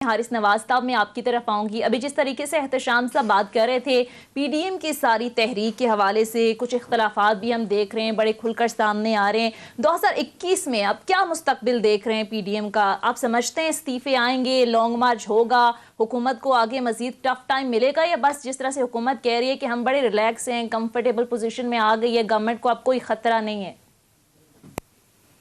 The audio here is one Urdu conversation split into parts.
حارث نواز صاحب میں آپ کی طرف آؤں گی. ابھی جس طریقے سے احتشام صاحب بات کر رہے تھے پی ڈی ایم کی ساری تحریک کے حوالے سے کچھ اختلافات بھی ہم دیکھ رہے ہیں بڑے کھل کر سامنے آ رہے ہیں. 2021 میں اب کیا مستقبل دیکھ رہے ہیں پی ڈی ایم کا؟ آپ سمجھتے ہیں استعفے آئیں گے، لانگ مارچ ہوگا، حکومت کو آگے مزید ٹف ٹائم ملے گا، یا بس جس طرح سے حکومت کہہ رہی ہے کہ ہم بڑے ریلیکس ہیں، کمفرٹیبل پوزیشن میں آ گئی ہے، گورنمنٹ کو اب کوئی خطرہ نہیں ہے؟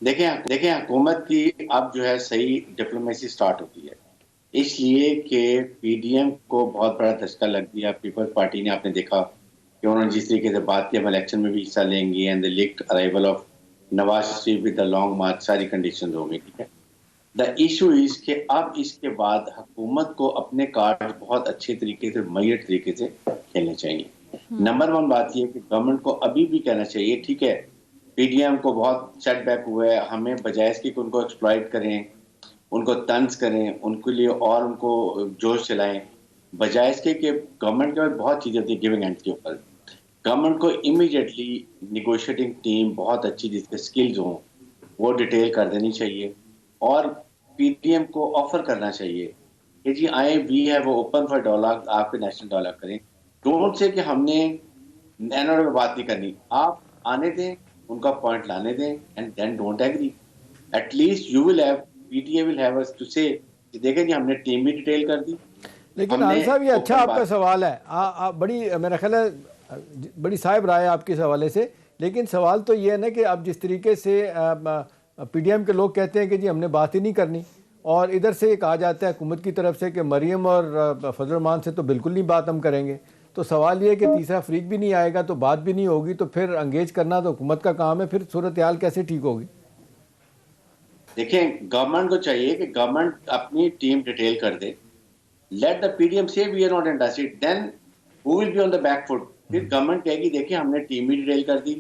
دیکھیں حکومت کی اب جو ہے صحیح ڈپلومیسی سٹارٹ ہوتی ہے، اس لیے کہ پی ڈی ایم کو بہت بڑا دھچکا لگ دیا. پیپلز پارٹی نے آپ نے دیکھا کہ انہوں نے جس طریقے سے بات کی ہم الیکشن میں بھی حصہ لیں گے، and the لیکڈ arrival of Nawaz Sharif with the long march, ساری کنڈیشنز ہو گئی. ٹھیک ہے، دا ایشو از کہ اب اس کے بعد حکومت کو اپنے کارڈ بہت اچھے طریقے سے میسر طریقے سے کھیلنے چاہیے. نمبر 1 بات یہ کہ گورنمنٹ کو ابھی بھی کہنا چاہیے ٹھیک ہے پی ڈی ایم کو بہت سیٹ بیک ہوا ہے، ہمیں بجائے اس کی ان کو ایکسپلائٹ کریں، ان کو طنز کریں، ان کے لیے اور ان کو جوش چلائیں، بجائے اس کے کہ گورنمنٹ کے بعد بہت چیزیں ہوتی ہیں گیونگ اینڈ کے اوپر. گورنمنٹ کو امیڈیٹلی نیگوشیٹنگ ٹیم بہت اچھی جس کے سکلز ہوں وہ ڈیٹیل کر دینی چاہیے، اور پی ڈی ایم کو آفر کرنا چاہیے کہ جی آئیں we have open for dialogue, آپ کے نیشنل ڈائلاگ کریں. ڈونٹ سے کہ ہم نے نینو میں بات نہیں کرنی، آپ آنے دیں، ان کا پوائنٹ لانے دیں، and then don't agree. At least you will have P T A will have us to say کہ دیکھیں جی ہم نے ٹیم بھی ڈیٹیل کر دی. لیکن ہم نے عال صاحب یہ اچھا اوپن آپ کا بات سوال ہے، بڑی میرا خیال ہے بڑی صاحب رائے آپ کے حوالے سے، لیکن سوال تو یہ ہے نا کہ اب جس طریقے سے پی ڈی ایم کے لوگ کہتے ہیں کہ جی ہم نے بات ہی نہیں کرنی، اور ادھر سے کہا جاتا ہے حکومت کی طرف سے کہ مریم اور فضل الرحمان سے تو بالکل نہیں بات ہم کریں گے. تو سوال یہ ہے کہ تیسرا فریق بھی نہیں آئے گا تو بات بھی نہیں ہوگی، تو پھر انگیج کرنا تو حکومت کا کام ہے، پھر صورتحال کیسے ٹھیک ہوگی؟ دیکھیں گورنمنٹ کو چاہیے کہ گورنمنٹ اپنی ٹیم ڈیٹیل کر دے. Let the P D M سے we are not interested, then who will be on the back foot. پھر گورنمنٹ کہے گی دیکھیں ہم نے ٹیم بھی ڈیٹیل کر دی،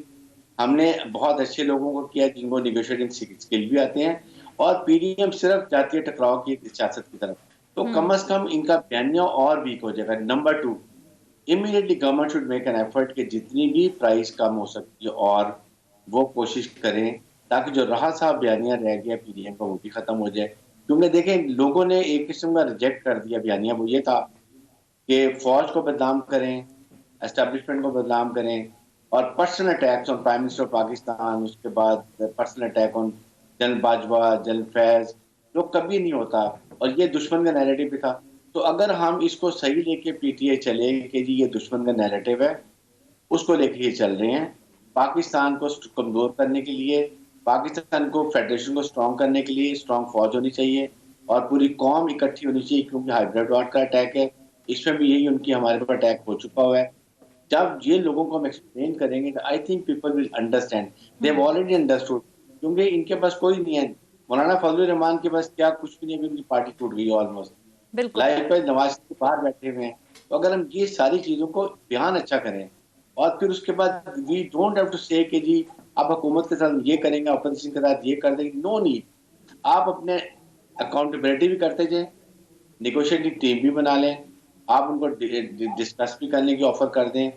ہم نے بہت اچھے لوگوں کو کیا جن کو نیگوشیٹنگ اسکل بھی آتے ہیں، اور پی ڈی ایم صرف جاتی ہے ٹکراؤ کی سیاست کی طرف، تو کم از کم ان کا بیانیہ اور ویک ہو جائے گا. Number 2، immediately government should make an effort کہ جتنی بھی پرائز کم ہو سکتی ہے اور وہ کوشش کریں تاکہ جو رہا صاحب بیانیہ رہ گیا پی ڈی ایم کا وہ بھی ختم ہو جائے. کیونکہ دیکھیں لوگوں نے ایک قسم کا ریجیکٹ کر دیا بیانیہ، وہ یہ تھا کہ فوج کو بدنام کریں، اسٹیبلشمنٹ کو بدنام کریں، اور personal attacks on prime minister of Pakistan, اس کے بعد personal attack on general Bajwa, general Faiz, جو کبھی نہیں ہوتا، اور یہ دشمن کا نیریٹو بھی تھا. تو اگر ہم اس کو صحیح لے کے پی ٹی اے چلے کہ جی یہ دشمن کا نیریٹو ہے، اس کو لے کے یہ چل رہے ہیں، پاکستان کو کمزور کرنے کے لیے، پاکستان کو فیڈریشن کو اسٹرانگ کرنے کے لیے اسٹرانگ فوج ہونی چاہیے، اور پوری قوم اکٹھی ہونی چاہیے، کیونکہ ہائیبریڈ وار کا اٹیک ہے، اس میں بھی یہی ان کی ہمارے پر اٹیک ہو چکا ہوا ہے. جب یہ لوگوں کو ہم ایکسپلین کریں گے تو I think people will understand, they have already understood. کیونکہ ان کے پاس کوئی نہیں ہے، مولانا فضل الرحمان کے پاس کیا کچھ بھی نہیں، ابھی ان کی پارٹی ٹوٹ گئی ہے آلموسٹ. بالکل. لائف پہ نواز شریف باہر بیٹھے ہوئے ہیں. تو اگر ہم یہ ساری چیزوں کو بیان اچھا کریں، اور پھر اس کے بعد we don't have to say کہ جی آپ حکومت کے ساتھ یہ کریں گے، اپوزیشن کے ساتھ یہ کر دیں گے. نو نیڈ، آپ اپنے اکاؤنٹیبلٹی بھی کرتے جائیں، نیگوشیٹنگ ٹیم بھی بنا لیں، آپ ان کو ڈسکس بھی کرنے کی آفر کر دیں.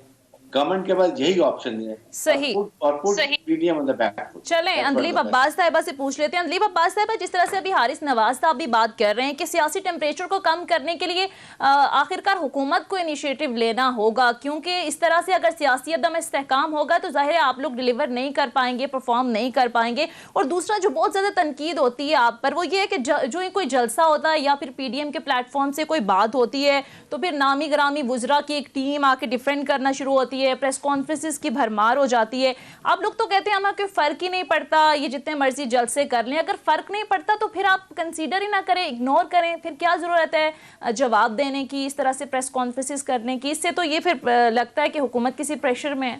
گورنمنٹ کے پاس یہی آپشن ہے، صحیح. اور put P D M on the back foot. چلیں اندلیب عباس صاحبہ سے پوچھ لیتے ہیں. اندلیب عباس صاحبہ، جس طرح سے ابھی حارث نواز صاحب بھی بات کر رہے ہیں کہ سیاسی ٹیمپریچر کو کم کرنے کے لیے آخرکار حکومت کو انیشیٹو لینا ہوگا، کیونکہ اس طرح سے اگر سیاسی عدم استحکام ہوگا تو ظاہر ہے آپ لوگ ڈیلیور نہیں کر پائیں گے، پرفارم نہیں کر پائیں گے. اور دوسرا جو بہت زیادہ تنقید ہوتی ہے آپ پر وہ یہ ہے کہ جو کوئی جلسہ ہوتا ہے یا پھر پی ڈی ایم کے پلیٹ فارم سے کوئی بات ہوتی ہے تو پھر نامی گرامی وزراء کی ایک ٹیم آ کے ڈیفینڈ کرنا شروع ہوتی ہے، پریس کانفرنسز کی بھرمار ہو جاتی ہے. آپ لوگ تو کہتے ہیں ہمیں کوئی فرق ہی نہیں پڑتا، یہ جتنے مرضی جلسے کر لیں. اگر فرق نہیں پڑتا تو پھر آپ کنسیڈر ہی نہ کریں، اگنور کریں، پھر کیا ضرورت ہے جواب دینے کی، اس طرح سے پریس کانفرنسز کرنے کی؟ اس سے تو یہ پھر لگتا ہے کہ حکومت کسی پریشر میں ہے.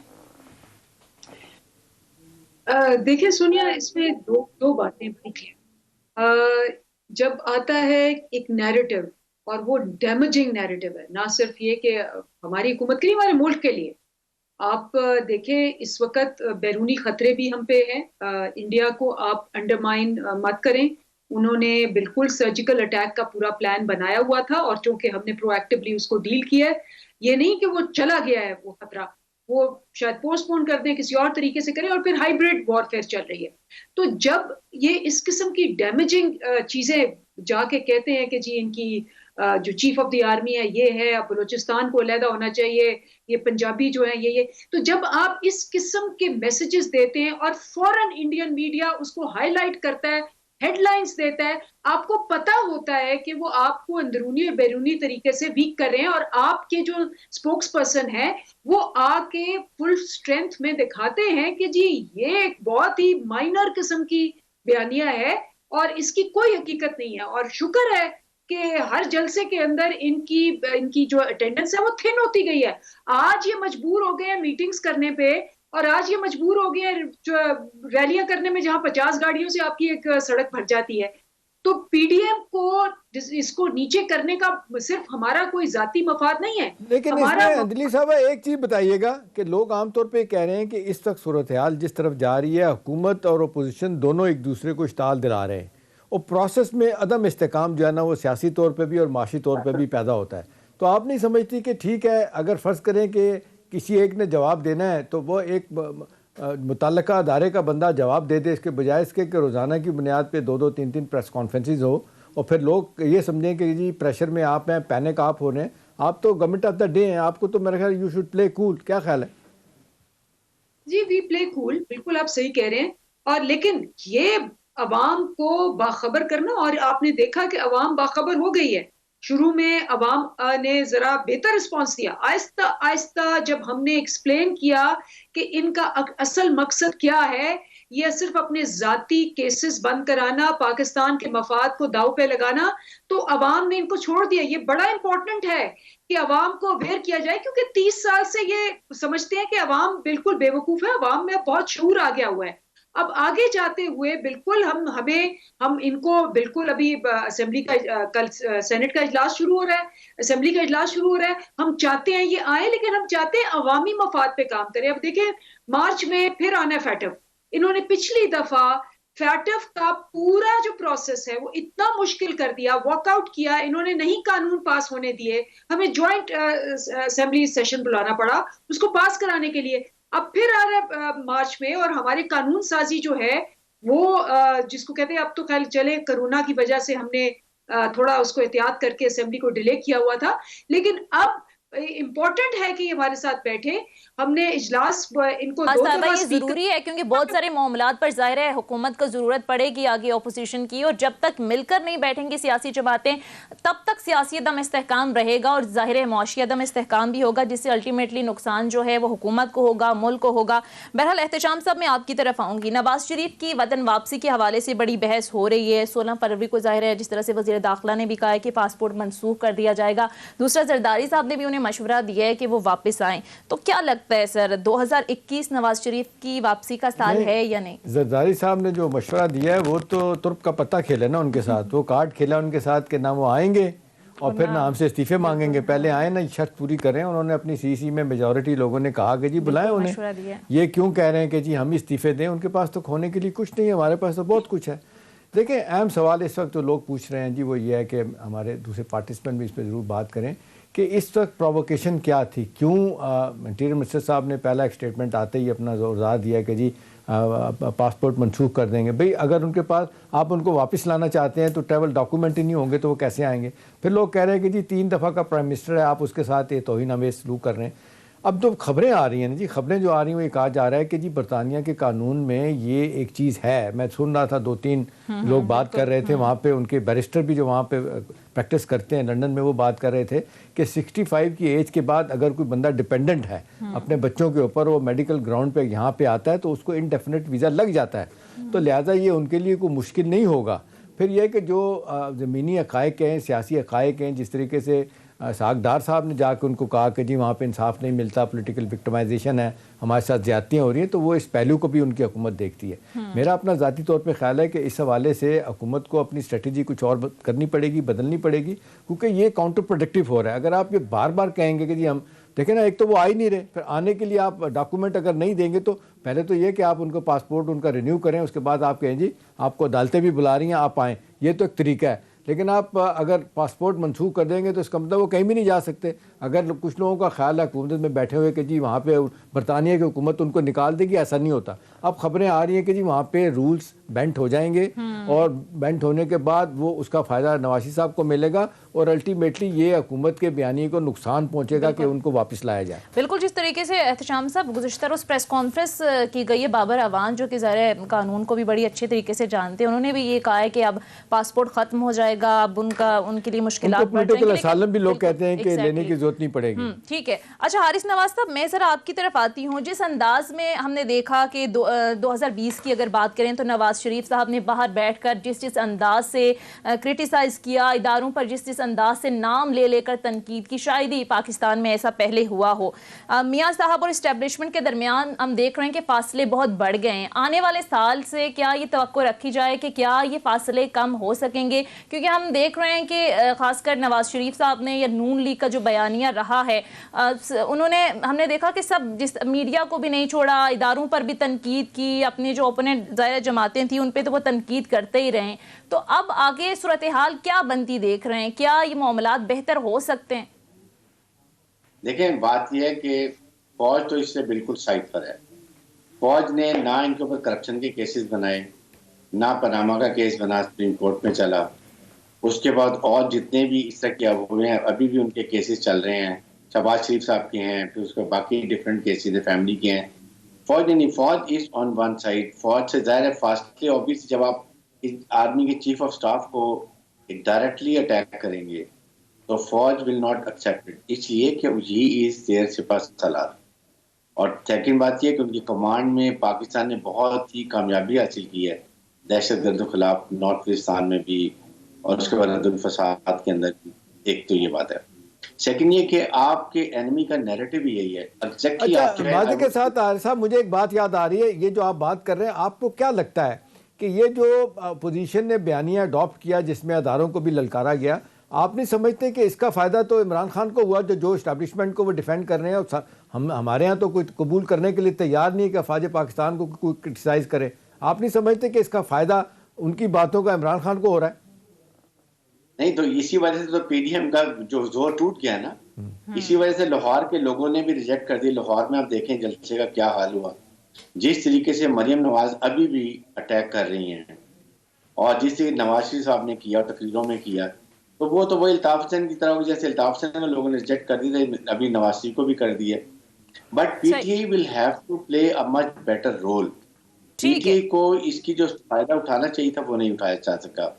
دیکھیں سونیا، اس میں دو باتیں بڑی کلیئر. جب آتا ہے ایک نیریٹو اور وہ ڈیمیجنگ نیریٹو ہے، نہ صرف یہ کہ ہماری حکومت کے لیے، ہمارے ملک کے لیے. آپ دیکھیں اس وقت بیرونی خطرے بھی ہم پہ ہیں. انڈیا کو آپ انڈرمائن مت کریں. انہوں نے بالکل سرجیکل اٹیک کا پورا پلان بنایا ہوا تھا، اور چونکہ ہم نے پرو ایکٹیولی اس کو ڈیل کیا ہے، یہ نہیں کہ وہ چلا گیا ہے وہ خطرہ، وہ شاید پوسٹ پون کر دیں، کسی اور طریقے سے کریں، اور پھر ہائیبریڈ وارفیئر چل رہی ہے. تو جب یہ اس قسم کی ڈیمیجنگ چیزیں جا کے کہتے ہیں کہ جی ان کی جو چیف آف دی آرمی ہے یہ ہے، اب بلوچستان کو علیحدہ ہونا چاہیے، یہ پنجابی جو ہیں یہ تو جب آپ اس قسم کے میسیجز دیتے ہیں اور فوراً انڈین میڈیا اس کو ہائی لائٹ کرتا ہے، ہیڈ لائنز دیتا ہے، آپ کو پتا ہوتا ہے کہ وہ آپ کو اندرونی اور بیرونی طریقے سے ویک کر رہے ہیں، اور آپ کے جو اسپوکس پرسن ہیں وہ آ کے فل اسٹرینتھ میں دکھاتے ہیں کہ جی یہ ایک بہت ہی مائنر قسم کی بیانیہ ہے اور اس کی کوئی حقیقت نہیں ہے. اور شکر ہے کہ ہر جلسے کے اندر ان کی جو اٹینڈنس ہے وہ تھن ہوتی گئی ہے. آج یہ مجبور ہو گئے ہیں میٹنگز کرنے پہ، اور آج یہ مجبور ہو گئے ہیں ریلیاں کرنے میں جہاں 50 گاڑیوں سے آپ کی ایک سڑک بھر جاتی ہے. تو پی ڈی ایم کو اس کو نیچے کرنے کا صرف ہمارا کوئی ذاتی مفاد نہیں ہے. لیکن اس ہمارا میں دلی صاحب ایک چیز بتائیے گا کہ لوگ عام طور پہ کہہ رہے ہیں کہ اس وقت صورتحال جس طرف جا رہی ہے، حکومت اور اپوزیشن دونوں ایک دوسرے کو اشتعال دلا رہے ہیں، اور پروسیس میں عدم استحکام جو ہے نا وہ سیاسی طور پہ بھی اور معاشی طور پہ بھی پیدا ہوتا ہے. تو آپ نہیں سمجھتی کہ ٹھیک ہے اگر فرض کریں کہ کسی ایک نے جواب دینا ہے تو وہ ایک متعلقہ ادارے کا بندہ جواب دے دے، اس کے بجائے اس کے کہ روزانہ کی بنیاد پہ 2-2 3-3 پریس کانفرنسز ہو اور پھر لوگ یہ سمجھیں کہ جی پریشر میں آپ ہیں، پینک آپ ہو رہے ہیں. آپ تو گورنمنٹ آف دا ڈے ہیں، آپ کو تو میرا خیال یو شوڈ پلے کول. کیا خیال ہے؟ جی وی پلے کول، بالکل آپ صحیح کہہ رہے ہیں. اور لیکن یہ عوام کو باخبر کرنا، اور آپ نے دیکھا کہ عوام باخبر ہو گئی ہے. شروع میں عوام نے ذرا بہتر رسپانس دیا، آہستہ آہستہ جب ہم نے ایکسپلین کیا کہ ان کا اصل مقصد کیا ہے، یہ صرف اپنے ذاتی کیسز بند کرانا، پاکستان کے مفاد کو داؤ پہ لگانا، تو عوام نے ان کو چھوڑ دیا. یہ بڑا امپورٹنٹ ہے کہ عوام کو اویئر کیا جائے، کیونکہ 30 سال سے یہ سمجھتے ہیں کہ عوام بالکل بے وقوف ہے، عوام میں بہت شعور آ گیا ہوا ہے. اب آگے جاتے ہوئے بالکل ہم ان کو بالکل ابھی اسمبلی کا کل سینٹ کا اجلاس شروع ہو رہا ہے، اسمبلی کا اجلاس شروع ہو رہا ہے، ہم چاہتے ہیں یہ آئے، لیکن ہم چاہتے ہیں عوامی مفاد پہ کام کریں. اب دیکھیں مارچ میں پھر آنا ہے فیٹف. انہوں نے پچھلی دفعہ فیٹف کا پورا جو پروسیس ہے وہ اتنا مشکل کر دیا، واک آؤٹ کیا، انہوں نے نہیں قانون پاس ہونے دیے، ہمیں جوائنٹ اسمبلی سیشن بلانا پڑا اس کو پاس کرانے کے لیے. اب پھر آ رہا ہے مارچ میں، اور ہماری قانون سازی جو ہے وہ جس کو کہتے ہیں، اب تو خیر چلے کرونا کی وجہ سے ہم نے تھوڑا اس کو احتیاط کر کے اسمبلی کو ڈیلے کیا ہوا تھا، لیکن اب امپورٹنٹ ہے کہ یہ ہمارے ساتھ بیٹھے. ہم نے اجلاس ان کو 2 دفعہ یہ ضروری ہے کیونکہ بہت سارے معاملات پر ظاہر ہے حکومت کو ضرورت پڑے گی آگے اپوزیشن کی، اور جب تک مل کر نہیں بیٹھیں گی سیاسی جماعتیں تب تک سیاسی عدم استحکام رہے گا، اور ظاہر ہے معاشی عدم استحکام بھی ہوگا، جس سے الٹیمیٹلی نقصان جو ہے وہ حکومت کو ہوگا، ملک کو ہوگا. بہرحال احتشام صاحب میں آپ کی طرف آؤں گی. نواز شریف کی وطن واپسی کے حوالے سے بڑی بحث ہو رہی ہے. 16 فروری کو ظاہر ہے جس طرح سے وزیر داخلہ نے بھی کہا ہے کہ پاسپورٹ منسوخ کر دیا جائے گا، دوسرا زرداری صاحب نے بھی انہیں مشورہ دیا ہے کہ وہ واپس آئیں. تو کیا لگتا ہے سر 2021 نواز شریف کی واپسی کا سال ہے یا نہیں؟ زرداری صاحب نے جو مشورہ دیا ہے وہ تو ترک کا پتہ کھیلا نا ان کے ساتھ، وہ کارڈ کھیلا ان کے ساتھ کہ نہ وہ آئیں گے اور پھر نہ ہم سے استعفے مانگیں گے. پہلے آئیں نا شرط پوری کریں. انہوں نے اپنی سی میں میجورٹی لوگوں نے کہا کہ جی بلائیں انہیں. یہ کیوں کہہ رہے ہیں کہ جی ہم استعفے دیں؟ ان کے پاس تو کھونے کے لیے کچھ نہیں ہے، ہمارے پاس تو بہت کچھ ہے. دیکھیں اہم سوال اس وقت جو لوگ پوچھ رہے ہیں جی وہ یہ ہے کہ ہمارے دوسرے پارٹیسپینٹ بھی اس پہ ضرور بات کریں کہ اس وقت پرووکیشن کیا تھی، کیوں انٹیریئر منسٹر صاحب نے پہلا ایک سٹیٹمنٹ آتے ہی اپنا زوردار دیا کہ جی پاسپورٹ منسوخ کر دیں گے. بھئی اگر ان کے پاس آپ ان کو واپس لانا چاہتے ہیں تو ٹریول ڈاکومنٹ ہی نہیں ہوں گے تو وہ کیسے آئیں گے؟ پھر لوگ کہہ رہے ہیں کہ جی 3 دفعہ کا پرائم منسٹر ہے، آپ اس کے ساتھ یہ توہین آمیز سلوک کر رہے ہیں. اب جو خبریں آ رہی ہیں جی، خبریں جو آ رہی ہیں وہ یہ کہا جا رہا ہے کہ جی برطانیہ کے قانون میں یہ ایک چیز ہے. میں سن رہا تھا 2-3 لوگ بات کر رہے تھے وہاں پہ، ان کے بیرسٹر بھی جو وہاں پہ پریکٹس کرتے ہیں لنڈن میں، وہ بات کر رہے تھے کہ 65 کی ایج کے بعد اگر کوئی بندہ ڈیپینڈنٹ ہے اپنے بچوں کے اوپر، وہ میڈیکل گراؤنڈ پہ یہاں پہ آتا ہے تو اس کو انڈیفینٹ ویزا لگ جاتا ہے. تو لہٰذا یہ ان کے لیے کوئی مشکل نہیں ہوگا. پھر یہ کہ جو زمینی حقائق ہیں، سیاسی حقائق ہیں، جس طریقے سے اسحاق ڈار صاحب نے جا کے ان کو کہا کہ جی وہاں پہ انصاف نہیں ملتا، پولیٹیکل وکٹمائزیشن ہے، ہمارے ساتھ زیادتیاں ہو رہی ہیں، تو وہ اس پہلو کو بھی ان کی حکومت دیکھتی ہے. میرا اپنا ذاتی طور پہ خیال ہے کہ اس حوالے سے حکومت کو اپنی اسٹریٹجی کچھ اور کرنی پڑے گی، بدلنی پڑے گی، کیونکہ یہ کاؤنٹر پروڈکٹیو ہو رہا ہے. اگر آپ یہ بار بار کہیں گے کہ جی ہم دیکھیں نا، ایک تو وہ آ ہی نہیں رہے، پھر آنے کے لیے آپ ڈاکومنٹ اگر نہیں دیں گے تو پہلے تو یہ کہ آپ ان کو پاسپورٹ ان کا رینیو کریں، اس کے بعد آپ کہیں جی آپ کو عدالتیں بھی بلا رہی ہیں آپ آئیں. یہ تو ایک طریقہ ہے. لیکن آپ اگر پاسپورٹ منسوخ کر دیں گے تو اس کا مطلب وہ کہیں بھی نہیں جا سکتے. اگر کچھ لوگوں کا خیال ہے حکومت میں بیٹھے ہوئے کہ جی وہاں پہ برطانیہ کی حکومت ان کو نکال دے گی, ایسا نہیں ہوتا. اب خبریں آ رہی ہیں کہ جی وہاں پہ رولز بینٹ ہو جائیں گے اور بینٹ ہونے کے بعد وہ اس کا فائدہ نواز صاحب کو ملے گا اور الٹیمیٹلی یہ حکومت کے بیانیے کو نقصان پہنچے گا کہ ان کو واپس لایا جائے. بالکل جس طریقے سے احتشام صاحب گزشتہ روز پریس کانفرنس کی گئی ہے, بابر اعوان جو کہ ظاہر قانون کو بھی بڑی اچھے طریقے سے جانتے ہیں, انہوں نے بھی یہ کہا ہے کہ اب پاسپورٹ ختم ہو جائے گا, اب ان کے لیے مشکلات بڑھ جائیں گی. پولیٹیکل اسائلم بھی لوگ کہتے ہیں کہ لینے کی ضرورت نہیں پڑے گی. ٹھیک ہے. اچھا حارث نواز صاحب, میں ذرا آپ کی طرف آتی ہوں. جس انداز میں ہم نے دیکھا کہ 2020 کی اگر بات کریں تو نواز شریف صاحب نے باہر بیٹھ کر جس انداز سے کرٹیسائز کیا, اداروں پر جس انداز سے نام لے کر تنقید کی, شاید ہی پاکستان میں ایسا پہلے ہوا ہو. میاں صاحب اور اسٹیبلشمنٹ کے درمیان ہم دیکھ رہے ہیں کہ فاصلے بہت بڑھ گئے ہیں. آنے والے سال سے کیا یہ توقع رکھی جائے کہ کیا یہ فاصلے کم ہو سکیں گے؟ کیونکہ ہم دیکھ رہے ہیں کہ خاص کر نواز شریف صاحب نے یا نون لیگ کا جو بیانیہ رہا ہے, ہم نے دیکھا کہ سب جس میڈیا کو بھی نہیں چھوڑا, اداروں پر بھی تنقید کی, اپنے جو اوپوننٹ ظاہر جماعتیں تھیں ان پہ تو وہ تنقید کرتے ہی رہے. تو اب آگے صورتحال کیا بنتی دیکھ رہے ہیں؟ کیا یہ معاملات بہتر ہو سکتے ہیں؟ دیکھیں بات یہ ہے کہ فوج تو اس سے بالکل سائڈ پر ہے. فوج نے نہ ان کے اوپر کرپشن کے کیسز بنائے, نہ پاناما کا کیس بنا سپریم کورٹ میں چلا. اس کے بعد اور جتنے بھی اس طرح کے ہوئے ہیں ابھی بھی ان کے کیسز چل رہے ہیں. شہباز شریف صاحب کے ہیں, پھر اس کے باقی ڈفرینٹ کیسز ہیں, فیملی کے ہیں. فوج نے نہیں, فوج از آن ون سائڈ. فوج سے ظاہر ہے فاسٹلی آبویسلی جب آپ آرمی کے چیف آف سٹاف کو ڈائریکٹلی اٹیک کریں گے تو فوج ول ناٹ ایکسیپٹ اٹ, اس لیے کہ ہی از دیئر سپاہ سالار. اور سیکنڈ بات یہ کہ ان کی کمانڈ میں پاکستان نے بہت ہی کامیابی حاصل کی ہے دہشت گردوں کے خلاف, نارتھ وزستان میں بھی اور اس کے بعد عدم فساد کے اندر بھی. ایک تو یہ بات ہے. سیکنڈ یہ کہ آپ کے اینمی کا نیریٹو بھی یہی ہے. اچھا, بات کے ساتھ عارف صاحب مجھے ایک بات یاد آ رہی ہے, یہ جو آپ بات کر رہے ہیں, آپ کو کیا لگتا ہے کہ یہ جو اپوزیشن نے بیانیہ اڈاپٹ کیا جس میں اداروں کو بھی للکارا گیا, آپ نہیں سمجھتے کہ اس کا فائدہ تو عمران خان کو ہوا جو اسٹیبلشمنٹ کو وہ ڈیفینڈ کر رہے ہیں, اور ہمارے ہاں تو کوئی قبول کرنے کے لیے تیار نہیں ہے کہ افواج پاکستان کو کوئی کرٹیسائز کرے. آپ نہیں سمجھتے کہ اس کا فائدہ ان کی باتوں کا عمران خان کو ہو رہا ہے؟ نہیں تو اسی وجہ سے تو پی ڈی ایم کا جو زور ٹوٹ گیا نا, اسی وجہ سے لاہور کے لوگوں نے بھی ریجیکٹ کر دی. لاہور میں آپ دیکھیں جلسے کا کیا حال ہوا, جس طریقے سے مریم نواز ابھی بھی اٹیک کر رہی ہیں, اور جس طریقے نواز شریف صاحب نے کیا تقریروں میں کیا, تو وہ الطاف حسین کی طرح, جیسے الطاف حسین میں لوگوں نے ریجیکٹ کر دی تھی, ابھی نواز شریف کو بھی کر دی ہے. But P T I will have to play a much better role. P T I کو اس کی جو فائدہ اٹھانا چاہیے تھا وہ نہیں اٹھایا جا سکا.